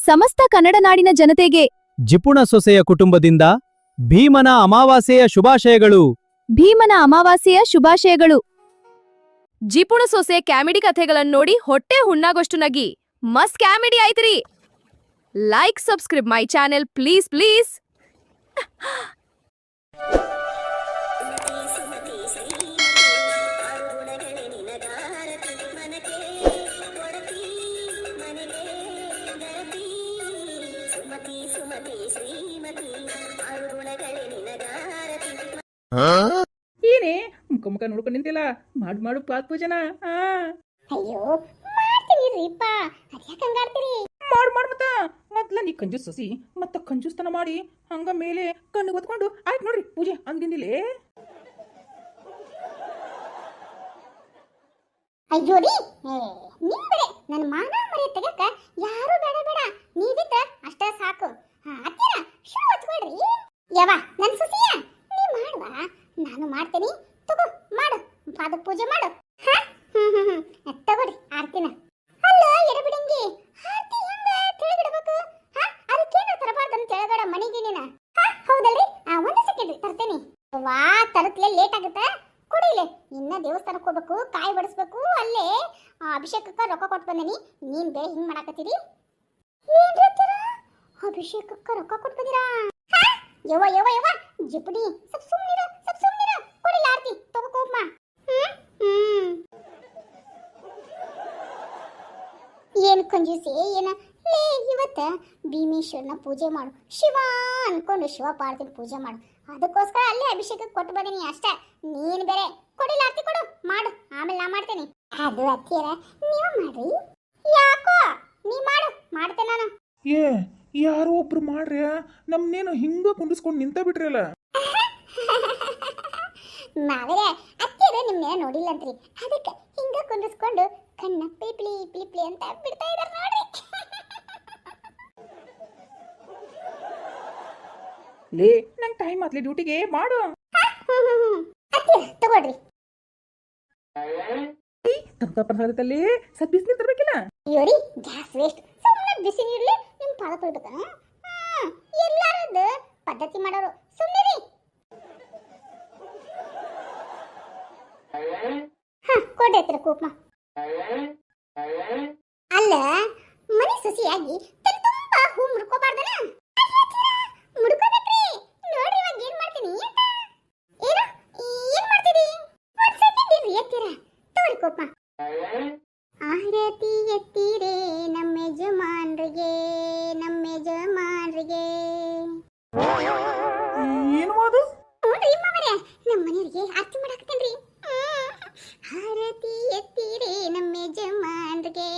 ಸಮಸ್ತ ಕನ್ನಡ ನಾಡಿನ ಜನತೆಗೆ ಜಿಪುಣ ಸೊಸೆಯ ಕುಟುಂಬದಿಂದ ಭೀಮನ ಅಮಾವಾಸ್ಯೆಯ ಶುಭಾಶಯಗಳು. ಭೀಮನ ಅಮಾವಾಸ್ಯೆಯ ಶುಭಾಶಯಗಳು. ಜಿಪುಣ ಸೊಸೆ ಕ್ಯಾಮಿಡಿ ಕಥೆಗಳನ್ನು ನೋಡಿ ಹೊಟ್ಟೆ ಹುಣ್ಣಾಗೋಷ್ಟು ನಗಿ ಮಸ್ತ್ ಕ್ಯಾಮಿಡಿ ಆಯ್ತ್ರಿ. Like subscribe my channel please please. ಏನೇ ಮುಖ ನೋಡ್ಕೊಂಡು ನಿಂತಿಲ್ಲ, ಮಾಡು ಪಾತ್ ಪೂಜನ. ಅಯ್ಯೋ ಮಾಡ್ತೀನಿ ರೀಪ, ಅದ್ಯಾಕೆ ಹಂಗಾಡ್ತೀರಿ? ಮಾಡ್ ಮೊದ್ಲ ನೀ ಕಂಜೂಸ್ ಸೊಸಿ ಮತ್ತ ಕಂಜೂಸ್ತನ ಮಾಡಿ ಹಂಗ ಮೇಲೆ ಕಣ್ಣು ಹೊತ್ಕೊಂಡು ಆಯ್ತು ನೋಡ್ರಿ ಪೂಜೆ ಅಂದಿಂದಿಲ್ಲೇ. ಅಯ್ಯೋ ರೀ, ನೀವ್ ಬಿಡೆ, ನನ್ನ ಮಾನ ಮರ್ಯಾದೆ ತೆಗಕ ಯಾರು ಬೇಡ, ನೀವಿದ್ರ ಅಷ್ಟ ಸಾಕು. ಅತ್ತೀರ ಶುರು ಹೊತ್ಕೊಳ್ರಿ. ಯವ್ವ ನನ್ ಸೊಸಿಯ ನೀ ಮಾಡುವ, ನಾನು ಮಾಡ್ತೇನಿ. ತಗೋ ಮಾಡು, ಪಾದ ಪೂಜೆ ಮಾಡು. ತಗೋರಿ ಆರ್ತಿನ. ಅಲ್ಲ ಎಡಬಿಡಂಗಿ, ಆರ್ತಿ ಹೆಂಗ ತಿಳಿಬಿಡ್ಬೇಕು? ಅದಕ್ಕೇನು ತರಬಾರ್ದಂತ ತಿಳಿಬೇಡ ಮನೆಗಿನ. ಹೌದಲ್ರಿ, ಒಂದು ಸೆಕೆಂಡ್ ರೀ ತರ್ತೇನಿ. ವಾ ತರತ್ಲೆ ಲೇಟ್ ಆಗುತ್ತೆ, ಕುಡಿಲೆ. ಇನ್ನ ದೇವಸ್ಥಾನಕ್ಕೆ ಹೋಗ್ಬೇಕು, ಕಾಯಿ ಬಡಿಸ್ಬೇಕು, ಅಲ್ಲೇ ಅಭಿಷೇಕಕ್ಕೆ ರೊಕ್ಕ ಕೊಟ್ಟು ಬಂದೇನಿ. ನೀನ್ ಬೇರೆ ಹಿಂಗ್ ಮಾಡಾಕತ್ತೀರಿ? ಅಭಿಷೇಕಕ್ಕೆ ರೊಕ್ಕ ಕೊಟ್ಟು ಬಂದಿರಾ? ಯವ್ವ ಜಿಪುಡಿ, ಸ್ವಲ್ಪ ಸುಮ್ಮನಿರ, ಕುಡಿಲ ಆರ್ತಿ, ತಗೋ ಕೋಪ್ಮ. ಏನು ಕಂಜೂಸಿ ಏನ ಲೇ, ಇವತ್ತ ಭೀಮೇಶ್ವರನ ಪೂಜೆ ಮಾಡು, ಶಿವ ಅನ್ಕೊಂಡು ಶಿವ ಪಾರ್ವತಿನ ಪೂಜೆ ಮಾಡು. ಅದಕ್ಕೋಸ್ಕರ ಅಲ್ಲೇ ಅಭಿಷೇಕಕ್ಕೆ ಕೊಟ್ಟು ಬಂದೀನಿ ಅಷ್ಟೇ. ನೀನು ಬೇರೆ ಕೊಡಿಲ್ಲ, ಆರ್ತಿ ಕೊಡು, ಮಾಡು, ಆಮೇಲೆ ನಾ ಮಾಡ್ತೇನೆ. ಅದು ಅತ್ತಿಯರ ನೀವು ಮಾಡ್ರಿ. ಯಾಕೋ ನೀ ಮಾಡು, ಮಾಡ್ತೇನೆ ನಾನು. ಏ ಯಾರೋ ಒಬ್ರು ಮಾಡ್ರಿ, ನಮ್ನೇನು ಹಿಂಗ ಕುಂಡಿಸ್ಕೊಂಡು ನಿಂತ ಬಿಟ್ರಲ್ಲ. ಮಾವರೇ, ಅತ್ತಿಯರ ನಿಮ್ನ ನೋಡಿಲ್ಲ ಅಂತ್ರಿ, ಅದಕ್ಕೆ ಹಿಂಗ ಕುಂದಿಸ್ಕೊಂಡು ಕಣ್ಣ ಪಿಪ್ಲಿ ಅಂತ ಬಿಡ್ತಾ ಇದಾರೆ ನೋಡ್ರಿ. ಲೇ ನಂಗೆ ಟೈಮ್ ಆತ್ಲಿ ಡ್ಯೂಟಿಗೆ, ಮಾಡು. ತಗೊಳ್ರಿ. ತನಕ ಪ್ರಸಾದದಲ್ಲಿ ಸ್ವಲ್ಪ ಬಿಸಿನೀರು ತರಬೇಕಿಲ್ಲ? ಅಯ್ಯೋರಿ, ಗ್ಯಾಸ್ ವೇಸ್ಟ್, ಸುಮ್ಮನೆ ಬಿಸಿ ನೀರ್ಲಿ ನಿಮ್ ಪಾದ ತೊಳ್ಬೇಕ? ಎಲ್ಲಾರದ್ದು ಪದ್ಧತಿ ಮಾಡೋರು, ಸುಮ್ಮನೆ. ಕೊಡ್ರಿ ಕೂಪ್ಮ. ಅಲ್ಲ ಮನೆ ಸೊಸಿಯಾಗಿ ತಲೆ ತುಂಬಾ ಹೂ ಮುಡ್ಕೋಬಾರ್ದನ? ಮುಡ್ಕೋಬೇಕ್ರಿ. ನೋಡ್ರಿ ಇವಾಗ ಏನ್ ಮಾಡ್ತೀನಿ ಅಂತ. ಏನ್ ಮಾಡ್ತೀರಿ? ಒಂದ್ ಸೆಕೆಂಡ್ ಇರ್ರಿ, ಎತ್ತೀರ ತೋರಿ ಕೋಪ. ಆರತಿ ಎತ್ತೀರೇ ನಮ್ಮ ಯಜಮಾನ್ರಿಗೆ. ಏನು ಮಾಡು? ನೋಡ್ರಿ ಮಾವರೇ, ನಮ್ಮ ಮನೆಯವರಿಗೆ ಆರತಿ ಮಾಡಾಕತ್ತೇನ್ರಿ. ಆರತಿ ಎತ್ತೀರೇ ನಮ್ಮ ಯಜಮಾನ್ರಿಗೆ.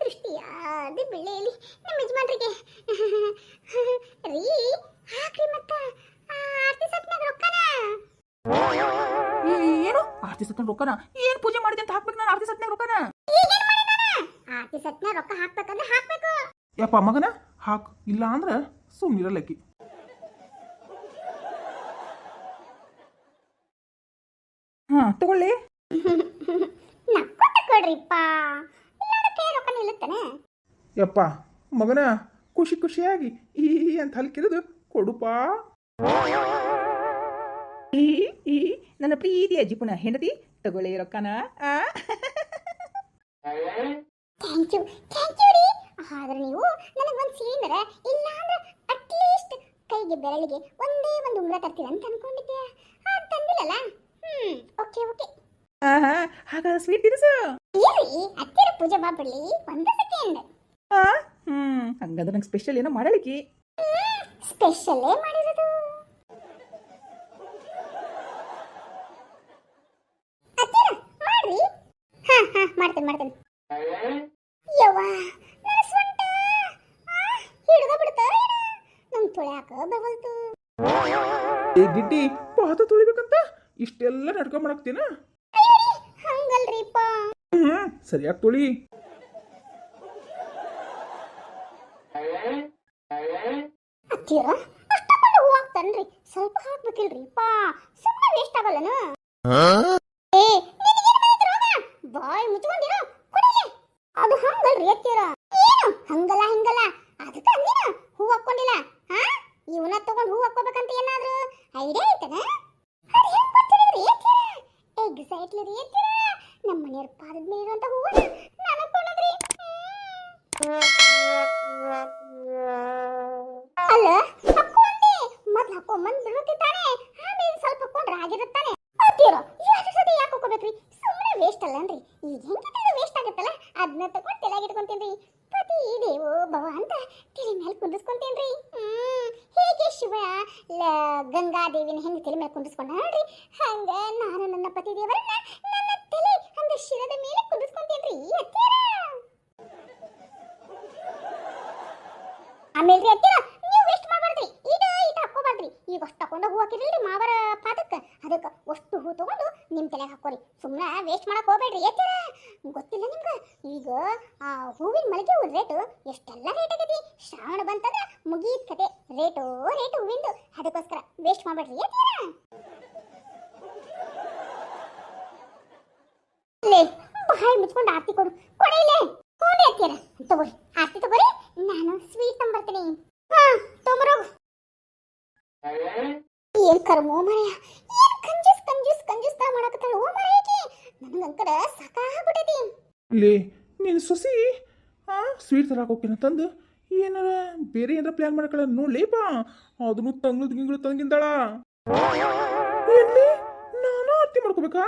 ದೃಷ್ಟಿಯಾದ ಬೆಳೆಯಲಿ ನಮ್ಮ ಯಜಮಾನ್ರಿಗೆ. ರೀ ಹಾಕ್ರಿ ಮತ್ತ ಆರತಿ ಸತ್ನಾಗ ರೊಕ್ಕನ. ಏನು ಆರತಿ ಸತ್ನ ರೊಕ್ಕನ? ಏನ್ ಪೂಜೆ ಮಾಡಿದೆ ಅಂತ ಹಾಕ್ಬೇಕು ನಾನು ಆರತಿ ಸತ್ನಾಗ ರೊಕ್ಕನ? ಆರತಿ ಸತ್ನಾಗ ರೊಕ್ಕ ಹಾಕ್ಬೇಕಂದ್ರೆ ಹಾಕ್ಬೇಕು. ಯಪ್ಪ ಮಗನ ಹಾಕ್, ಇಲ್ಲ ಅಂದ್ರ ಸುಮ್ಮನಿರಲ್ಲಕ್ಕಿ. ತಗೊಳ್ಳಿ. ನಕ್ಕೊಂಡ ಕೊಡ್ರಿಪ್ಪ, ಇಲ್ಲಾಂದ್ರೆ ಕೈ ರೊಕ್ಕ ನಿಲ್ಲುತ್ತಾನೆ. ಯಪ್ಪ ಮಗನ ಖುಷಿಯಾಗಿ ಈ ಅಂತ ಹಲ್ಕಿರೋದು ಕೊಡುಪಾ. ಈ ನನ್ನ ಪ್ರೀತಿಯ ಜಿಪುಣ ಹೆಂಡತಿ, ತಗೊಳ್ಳಿ ರೊಕ್ಕನ. ಥ್ಯಾಂಕ್ ಯು ರೀ. ಆದ್ರೆ ನೀವು ನನಗೊಂದು ಸಿಲಿಂಡರ್ ಇಲ್ಲ ಅಂದ್ರೆ ಅಟ್ಲೀಸ್ಟ್ ಕೈಗೆ ಬೆರಳಿಗೆ ಒಂದೇ ಒಂದು ಉಂಗುರ ತರ್ತೀರ ಅಂತ ಅನ್ಕೊಂಡಿದ್ದೆ. ತಂದಿಲ್ಲಲ್ಲ. ಓಕೆ. ಹಾಗಾದ್ರೆ ಸ್ವೀಟ್ ತಿನಿಸು. ಇರ್ರಿ, ಹತ್ತಿರ ಪೂಜೆ ಮಾಡ್ಬಿಡ್ಲಿ, ಒಂದು ಸೆಕೆಂಡ್. ಹಂಗಾದ್ರೆ ನಂಗೆ ಸ್ಪೆಷಲ್ ಏನೋ ಮಾಡಲಿಕ್ಕೆ. ಸ್ಪೆಷಲ್ಲೇ ಮಾಡಿರೋದು. ಹತ್ತಿರ ಮಾಡ್ರಿ. ಮಾಡ್ತೇನೆ. ಯವ್ವ ನನ್ನ ಸೊಂಟ ಹಿಡಿದ ಬಿಡ್ತಾ, ನಂಗೆ ತೊಳ್ಯಾಕ ಬರವಲ್ತು. ಗಿಡ್ಡಿ ಪಾದ ತೊಳಿಬೇಕಂತ ಇಷ್ಟೆಲ್ಲ ನಡ್ಕೊಂಡ್ ಮಾಡಾಕ್ತೀನ? ಹಂಗಲ್ರಿಪ್ಪ. ಸರಿಯಾಗಿ ತೊಳಿ. ಅತ್ತಿರ ಅಷ್ಟೊಂದು ಹೂ ಹಾಕ್ತಾನ್ರಿ, ಸ್ವಲ್ಪ ಹಾಕ್ಬೇಕಿಲ್ರಿಪ್ಪ, ಸುಮ್ಮನೆ ವೇಸ್ಟ್ ಆಗಲ್ಲನ? ಬಾಯ್ ಮುಚ್ಕೊಂಡಿರೋ, ಕೊಡಿಲಿ. ಅದು ಹಂಗಲ್ರಿ ಅತ್ತಿರ. ಏನು ಹಂಗಲ್ಲ ಹಿಂಗಲ್ಲ ಅದಕ್ಕೆ ಅಂದಿನ ಹೂ ಹಾಕೊಂಡಿಲ್ಲ ಹಾ ಇವನ ತಗೊಂಡು ಹೂ ಹಾಕೋಬೇಕಂತ ಏನಾದ್ರು ಐಡಿಯಾ ಐತನ ಅದು ಹೆಂಗ್ ಮಾಡ್ತೀರಿ ಎಕ್ಸೈಟ್ಲಿ ರೀ ನಮ್ಮ ಮನೆಯವ್ರ ಪಾದದ ಮೇಲೆ ಇರುವಂತ ಹೂವ ನನಗೆ ಕೊಡೋದ್ರಿ ಅಲ್ಲ ಹಾಕೊಂಡೆ ಮೊದ್ಲು ಹಾಕೊಂಬಂದ್ ಬಿಡುತ್ತಿದ್ದಾನೆ ಆಮೇಲೆ ಸ್ವಲ್ಪ ಹಾಕೊಂಡ್ರೆ ಆಗಿರುತ್ತಾನೆ ಅತ್ತೀರೋ ಎಷ್ಟು ಸತಿ ಯಾಕೆ ಹಾಕೋಬೇಕ್ರಿ ಸುಮ್ಮನೆ ವೇಸ್ಟ್ ಅಲ್ಲನ್ರಿ ಈಗ ಹೆಂಗಿದ್ರೆ ವೇಸ್ಟ್ ಆಗುತ್ತಲ್ಲ ಅದನ್ನ ತಗೊಂಡು ತಲೆಗೆ ಇಟ್ಕೊಂತೀನ್ರಿ ಪತಿ ದೇವೋ ಭವ ಅಂತ ತಲೆ ಮೇಲೆ ಕುಂದಿಸ್ಕೊಂತೀನ್ರಿ ಹೇಗೆ ಶಿವ ಗಂಗಾದೇವಿನ ಹೆಂಗೆ ತಲೆ ಮೇಲೆ ಕುಂದಿಸ್ಕೊಂಡ ನೋಡ್ರಿ ಹಂಗ ನಾನು ನನ್ನ ಪತಿ ದೇವರನ್ನ ನನ್ನ ತಲೆ ಹಂಗ ಶಿರದ ಮೇಲೆ ಕುಂದಿಸ್ಕೊಂತೀನ್ರಿ ಅತ್ತೀರ ಆಮೇಲೆ ಅತ್ತೀರ ನೀವು ವೇಸ್ಟ್ ಮಾಡಬಾರ್ದ್ರಿ ಈಗ ಹಾಕೋಬಾರ್ದ್ರಿ ಈಗ ಅಷ್ಟು ತಗೊಂಡು ಹೂ ಹಾಕಿದ್ರಿ ಮಾವರ ಪಾದಕ್ಕೆ ಅದಕ್ಕೆ ಅಷ್ಟು ಹೂ ತಗೊಂಡು ನಿಮ್ಮ ತಲೆಗೆ ಹಾಕೋರಿ ಸುಮ್ಮನೆ ವೇಸ್ಟ್ ಮಾಡಕ್ ಹೋಗ್ಬೇಡ್ರಿ ಅತ್ತೀರ ಗೊತ್ತಿಲ್ಲ ನಿಮ್ಗೆ ಈಗ ಆ ಹೂವಿನ ಮಲ್ಲಿಗೆ ಹೂ ರೇಟು ಎಷ್ಟೆಲ್ಲ ರೇಟ್ ಆಗೈತಿ ಶ್ರಾವಣ ಬಂತಂದ್ರೆ ಮುಗೀತ್ ಕತೆ ರೇಟು ಹೂವಿಂದು ಅದಕ್ಕೋಸ್ಕರ ವೇಸ್ಟ್ ಮಾಡಬೇಡ್ರಿ ಅತ್ತೀರ ಬಾಯಿ ಮುಚ್ಕೊಂಡು ಆರ್ತಿ ಕೊಡು ಕೊಡಿಲೆ ಕೊಡಿ ಅತ್ತೀರ ತಗೋರಿ ಆರ್ತಿ ತಗೋರಿ ನಾನು ಸ್ವೀಟ್ ತಂಬರ್ತೀನಿ ಹಾ ತೊಂಬರೋಗು ಏನ್ ಕರ್ಮೋ ಮರೆಯ ಏನ್ ಕಂಜೂಸ್ ತರ ಮಾಡಕತ್ತಾಳ ಓ ಮರೆಯಕ್ಕೆ ನನಗಂಕರ ಸಾಕಾಗ್ಬಿಟ್ಟೈತಿ ಲೇ ನೀನು ಸೊಸಿ ಸ್ವೀಟ್ ತರಕ್ಕೆ ಹೋಗ್ತೀನಿ ತಂದು ಏನಾರ ಬೇರೆ ಏನಾರ ಪ್ಲ್ಯಾನ್ ಮಾಡ್ಕೊಳ್ಳ ನೋಡ್ಲೇಪಾ ಅದನ್ನು ಗಿಂಗಳು ತಂಗಿಂದಾಳ ಎಲ್ಲಿ ನಾನು ಆರ್ತಿ ಮಾಡ್ಕೋಬೇಕಾ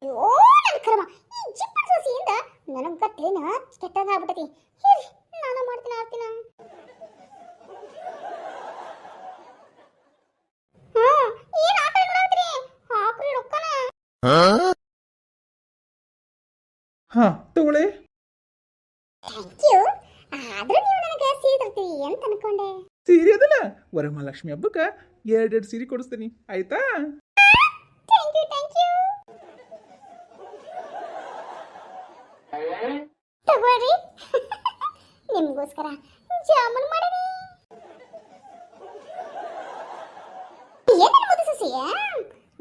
ಅಯ್ಯೋ ನನ್ನ ಕರ್ಮ ಈ ಜಿಪ್ಪನ ಸೊಸಿಯಿಂದ ನನಗೆ ಗತ್ತೇನ ಕೆಟ್ಟದಾಗ್ಬಿಟ್ಟೈತಿ ಹೇಳಿ ನಾನು ಮಾಡ್ತೀನಿ ಆರ್ತಿನ ಏನ್ ಆಟ ಮಾಡಾಕ್ರಿ ಹಾಕ್ರಿ ರೊಕ್ಕನ ಹಾ ತಗೊಳ್ಳಿ ಥ್ಯಾಂಕ್ ಯು ಆದ್ರೂ ನೀವು ನನಗೆ ಸೀರೆ ತರ್ತೀವಿ ಅಂತ ಅನ್ಕೊಂಡೆ ಸೀರೆ ಅದಲ್ಲ ವರಮಹಾಲಕ್ಷ್ಮಿ ಹಬ್ಬಕ್ಕೆ ಎರಡೆರಡು ಸೀರೆ ಕೊಡಿಸ್ತೀನಿ ಆಯ್ತಾ ಥ್ಯಾಂಕ್ ಯು ತಗೋರಿ ನಿಮ್ಗೋಸ್ಕರ ಜಾಮೂನ್ ಮಾಡೀನಿ ಏನೇನು ಓದಿ ಸೊಸಿ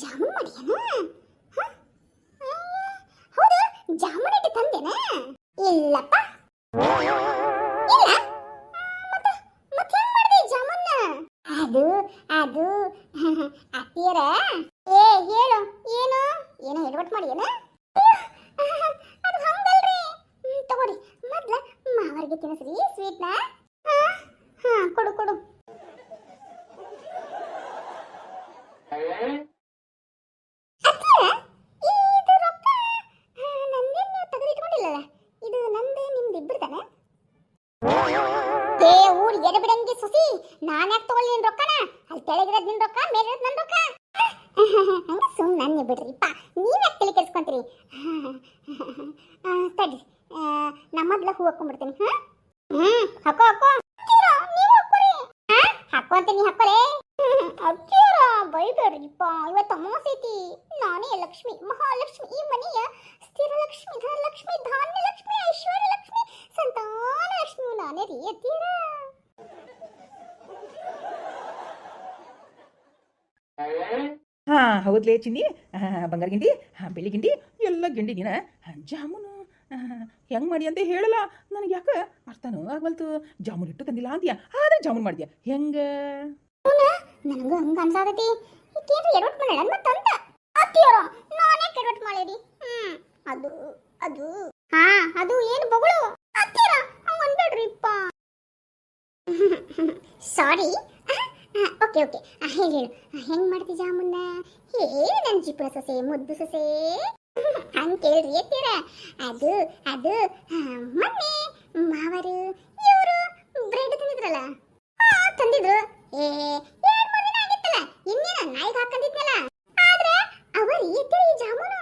ಜಾಮೂನ್ ಮಾಡಿಯೇನ ಹೌದು ಜಾಮೂನ್ ಇಟ್ಟು ತಂದೇನ ಇಲ್ಲಪ್ಪ ಇಲ್ಲ ಮತ್ತೆ ಹೆಂಗ್ ಮಾಡಿದೆ ಜಾಮೂನ್ನ ಅದು ಅತ್ತಿಯರ ಹೇಳು ಏನೋ ಎಡವಟ್ ಮಾಡಿಯೇನ ಅದು ಹಂಗಲ್ರಿ ತಗೋರಿ ಮೊದ್ಲ ಮಾವರಿಗೆ ತಿನ್ನಿಸ್ರಿ ಸ್ವೀಟ್ನ ಹಾ ಕೊಡು ಅತ್ತಿಯರ ಇದು ರೊಕ್ಕ ನಂದೇ ನೀವು ತೆಗೆದಿಟ್ಕೊಂಡಿಲ್ಲಲ್ಲ ಇದು ನಂದೇ ನಿಮ್ದು ಇಬ್ಬರದನ ಊರ್ ಎಡೆ ಬಿಡಂಗಿ ಸುಸಿ ನಾನು ಯಾಕೆ ತಗೊಳ್ಳಿ ನಿನ್ ರೊಕ್ಕನ ಅಲ್ಲಿ ತೆಳಗಿರೋದು ನಿನ್ ರೊಕ್ಕ ಮೇಲಿರೋದು ನನ್ನ ರೊಕ್ಕ ಹಂಗ ಸುಮ್ಮನೆ ಬಿಡ್ರಿಪ್ಪ ನೀವ್ ಯಾಕೆ ತಲೆ ಕೆಡ್ಸ್ಕೊಂತೀರಿ ತಡಿ ನಾ ಮೊದ್ಲ ಹೂ ಹಾಕೊಂಡ್ಬಿಡ್ತೀನಿ ಹಾಕೋ ಹಾಕೋಂತೀನಿ ಹಾಕೋಲೆ ಅಜ್ಜಿಯರ ಬೈಬೇಡ್ರಿಪ್ಪ ಇವತ್ತು ಅಮಾವಾಸ್ಯೆ ಐತಿ ನಾನೇ ಲಕ್ಷ್ಮಿ ಮಹಾಲಕ್ಷ್ಮಿ ಈ ಮನೆಯ ಸ್ಥಿರ ಲಕ್ಷ್ಮಿ ಧನಲಕ್ಷ್ಮಿ ಧಾನ್ಯಲಕ್ಷ್ಮಿ ಐಶ್ವರ್ಯ ಲಕ್ಷ್ಮಿ ಸಂತಾನ ಲಕ್ಷ್ಮಿ ನಾನೇ ರೀ ಅಜ್ಜಿಯರ ಹಾ ಹೌದ್ಲೇ ಚಿನ್ನಿ ಬಂಗಾರ ಗಿಂಡಿ ಬೆಳ್ಳಿ ಗಿಂಡಿ ಎಲ್ಲ ಗಿಂಡಿ ನೀನ ಜಾಮೂನು ಹೆಂಗ್ ಮಾಡಿ ಅಂತ ಹೇಳಲ್ಲ ನನಗೆ ಯಾಕೆ ಅರ್ಥನೂ ಆಗ್ವಲ್ತು ಜಾಮೂನ್ ಇಟ್ಟು ತಂದಿಲ್ಲ ಅಂತೀಯ ಆದ್ರೆ ಜಾಮೂನ್ ಮಾಡಿದ್ಯಾ ಹೆಂಗ ನನಗ ಹಂಗ ಅನ್ಸಾದತಿ ಈಕೇನ್ರಿ ಎಡವಟ್ ಮಾಡ್ಯಾಳ ಮತ್ತಂತ ಅತ್ತಿಯರ ನಾನೇ ಕೆಡವಟ್ ಮಾಡೇರಿ ಅದು ಅದು ಅದು ಏನು ಬಗಳು ಅತ್ತಿಯರ ಹಂಗ ಅನ್ಬೇಡ್ರಿಪ್ಪ ಸಾರಿ ಓಕೆ ಹೇಳಿ ಹೆಂಗ್ ಮಾಡ್ತಿ ಜಾಮೂನ್ನ ಹೇಳಿ ನನ್ನ ಜಿಪ್ಪಳ ಸೊಸೆ ಮುದ್ದು ಸೊಸೆ ಹಂಗೆ ಕೇಳ್ರಿ ಅತ್ತೀರ ಅದು ಮೊನ್ನೆ ಮಾವರು ಇವರು ಬ್ರೆಡ್ ತಂದಿದ್ರಲ್ಲ ತಂದಿದ್ರು 2-3 ದಿನ ಆಗಿತ್ತಲ್ಲ ಇನ್ನೇನ ನಾಯಿಗೆ ಹಾಕೊಂಡಿದ್ನಲ್ಲ ಆದ್ರೆ ಅವರು ಎತ್ತರ ಈ ಜಾಮೂನು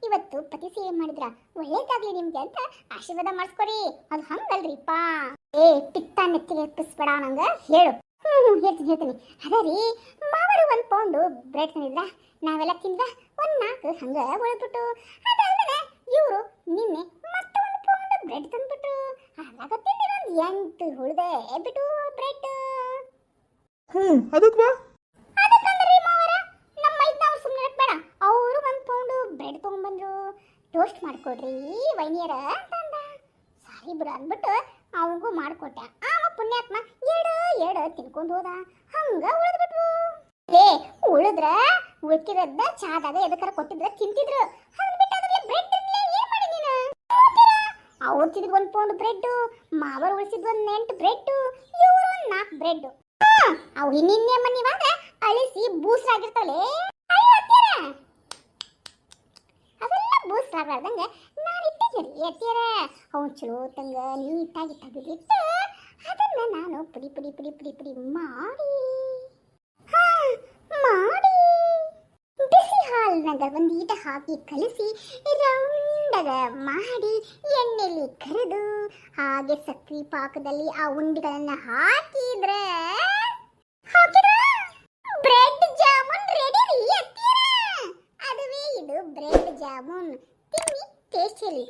ಇವತ್ತು ಪತಿ ಸೇವೆ ಮಾಡಿದ್ರ ಒಳ್ಳೇದಾಗ್ಲಿ ನಿಮ್ಗೆ ಅಂತ ಆಶೀರ್ವಾದ ಮಾಡಿಸ್ಕೊಡಿ ಅದು ಹಂಗಲ್ರಿಪ್ಪ ಪಿತ್ತ ನೆತ್ತಿಗೆ ಎಪ್ಪಿಸ್ಬೇಡ ನಂಗ ಹೇಳು ಹೇಳ್ತೀನಿ ಅದ ರೀ ಮಾವರು 1 ಪೌಂಡ್ ಬ್ರೆಡ್ ತಂದಿದ್ರ ನಾವೆಲ್ಲ ತಿಂದ್ರ 4 ಹಂಗ ಉಳಿದ್ಬಿಟ್ಟು ಅದಾದ್ಮೇಲೆ ಇವರು ನಿನ್ನೆ ಮತ್ತೆ 1 ಪೌಂಡ್ ಬ್ರೆಡ್ ತಂದ್ಬಿಟ್ರು ಅದಾಗ ತಿಂದಿರೋ 8 ಉಳ್ದೆ ಬಿಟ್ಟು ಬ್ರೆಡ್ ಅದಕ್ಕೆ ಬಾ ಅದಕ್ಕಂದ್ರಿ ಮಾವರ ಟೋಸ್ಟ್ ಮಾಡ್ಕೊಡ್ರಿ ವೈನಿಯರ ಅಂತಂದ. ಸಾರಿ ಬಿಡು ಅಂದ್ಬಿಟ್ಟು ಅವಂಗೂ ಮಾಡ್ಕೊಟ್ಟೆ. ಆವ ಪುಣ್ಯಾತ್ಮ ಎಡ ತಿನ್ಕೊಂಡು ಹೋದ. ಹಂಗ ಉಳಿದ್ಬಿಟ್ವು. ಲೇ ಉಳಿದ್ರ ಉಳ್ಕಿರದ್ದ ಚಾದಾಗ ಎದಕ್ಕಾರ ಕೊಟ್ಟಿದ್ರ ತಿಂತಿದ್ರು. ಅದನ್ನ ಬಿಟ್ಟು ಅದ್ರಲ್ಲಿ ಬ್ರೆಡ್ ಏನ್ ಮಾಡಿ ನೀನು? ಅವ್ರು ತಿಂದಿದ್ 1 ಪೌಂಡ್ ಬ್ರೆಡ್, ಮಾವರು ಉಳಿಸಿದ್ 8 ಬ್ರೆಡ್, ಇವರು 4 ಬ್ರೆಡ್. ಅವು ಇನ್ನಿನ್ನೇ ಮನಿವಾಗ ಅಳಿಸಿ ಬೂಸ್ರಾಗಿರ್ತಾವಲೆ. ಅವೆಲ್ಲ ಬೂಸ್ರಾಗದಂಗ ನಾನು ಇಟ್ಟಿದ್ದೀರಿ ಅತ್ತಿಯರ. ಅವನು ಚಲೋ ತಂಗ ನೀಟಾಗಿ ತೆಗೆದಿಟ್ಟು ಅದನ್ನ ನಾನು ಪುಡಿ ಪುಡಿ ಪುಡಿ ಪುಡಿ ಪುಡಿ ಮಾಡಿ ಬಿಸಿ ಹಾಲಿನಾಗ ಒಂದು ಈಟ ಹಾಕಿ ಕಲಸಿ ರೌಂಡಾಗ ಮಾಡಿ ಎಣ್ಣೆಲಿ ಕರೆದು ಹಾಗೆ ಸಕ್ರಿ ಪಾಕದಲ್ಲಿ ಆ ಉಂಡಿಗಳನ್ನ ಹಾಕಿದ್ರೆ ಬ್ರೆಡ್ ಜಾಮೂನ್ ರೆಡಿ ರೀ ಅತ್ತಿಯರ. ಅದುವೇ ಇದು ಬ್ರೆಡ್ ಜಾಮೂನ್. ತಿನ್ನಿ ಟೇಸ್ಟ್ ಹೇಳಿ.